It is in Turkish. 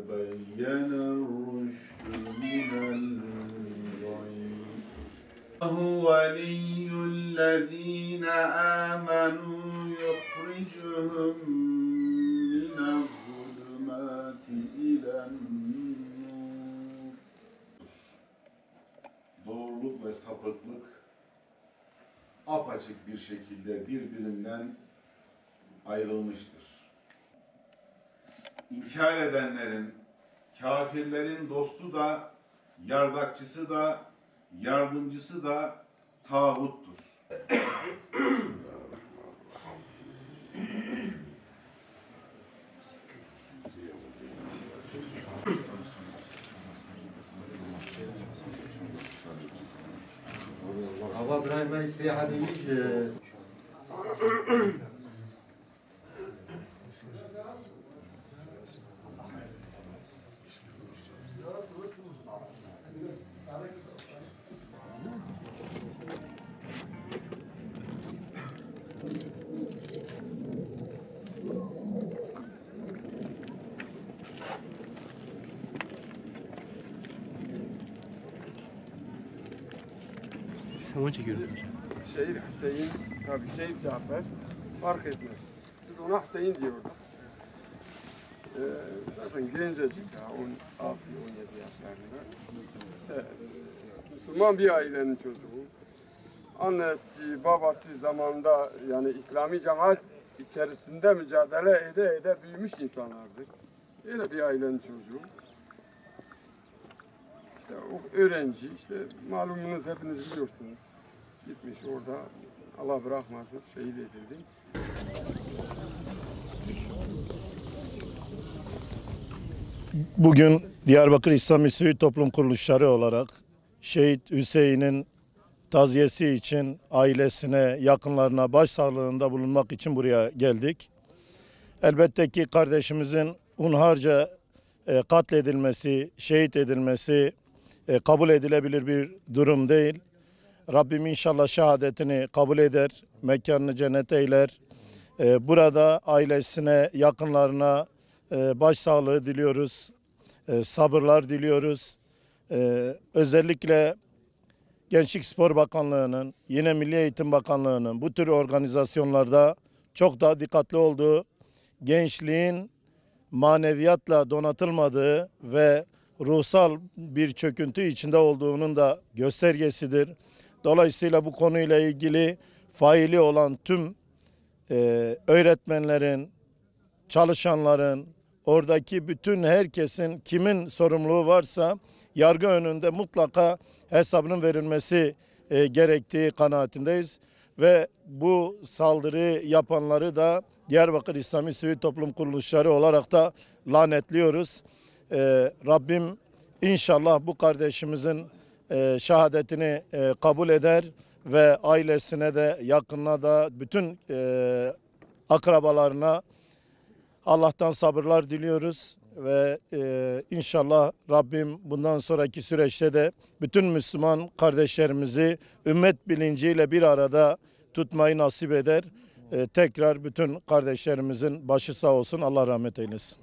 تبين الرشد من الغي هو ولي الذين آمنوا يخرجهم من الظلمات إلى النور. Doğruluk ve sapıklık apaçık bir şekilde birbirinden ayrılmıştır. İnkar edenlerin, kafirlerin dostu da, yardakçısı da, yardımcısı da tağuttur. هو ابراهيم يا حبيبي Tamam çekiyorum. Şehit Hüseyin, tabii Şehit Cafer fark etmez. Biz ona Hüseyin diyorduk. Zaten gencecik ya, 16-17 yaşlarında. Müslüman bir ailenin çocuğu. Annesi, babası zamanında yani İslami cemaat içerisinde mücadele ede büyümüş insanlardır. Öyle bir ailenin çocuğu. İşte o öğrenci, işte malumunuz hepiniz biliyorsunuz. Gitmiş orada, Allah bırakmasın, şehit edildi. Bugün Diyarbakır İslami Sivil Toplum Kuruluşları olarak Şehit Hüseyin'in taziyesi için ailesine, yakınlarına başsağlığında bulunmak için buraya geldik. Elbette ki kardeşimizin hunharca katledilmesi, şehit edilmesi kabul edilebilir bir durum değil. Rabbim inşallah şehadetini kabul eder, mekanını cennet eyler. Burada ailesine, yakınlarına başsağlığı diliyoruz, sabırlar diliyoruz. Özellikle Gençlik Spor Bakanlığı'nın, yine Milli Eğitim Bakanlığı'nın bu tür organizasyonlarda çok daha dikkatli olduğu, gençliğin maneviyatla donatılmadığı ve ruhsal bir çöküntü içinde olduğunun da göstergesidir. Dolayısıyla bu konuyla ilgili faili olan tüm öğretmenlerin, çalışanların, oradaki bütün herkesin kimin sorumluluğu varsa yargı önünde mutlaka hesabının verilmesi gerektiği kanaatindeyiz. Ve bu saldırı yapanları da Diyarbakır İslami Sivil Toplum Kuruluşları olarak da lanetliyoruz. Rabbim inşallah bu kardeşimizin şehadetini kabul eder ve ailesine de, yakınına da, bütün akrabalarına Allah'tan sabırlar diliyoruz ve inşallah Rabbim bundan sonraki süreçte de bütün Müslüman kardeşlerimizi ümmet bilinciyle bir arada tutmayı nasip eder. Tekrar bütün kardeşlerimizin başı sağ olsun, Allah rahmet eylesin.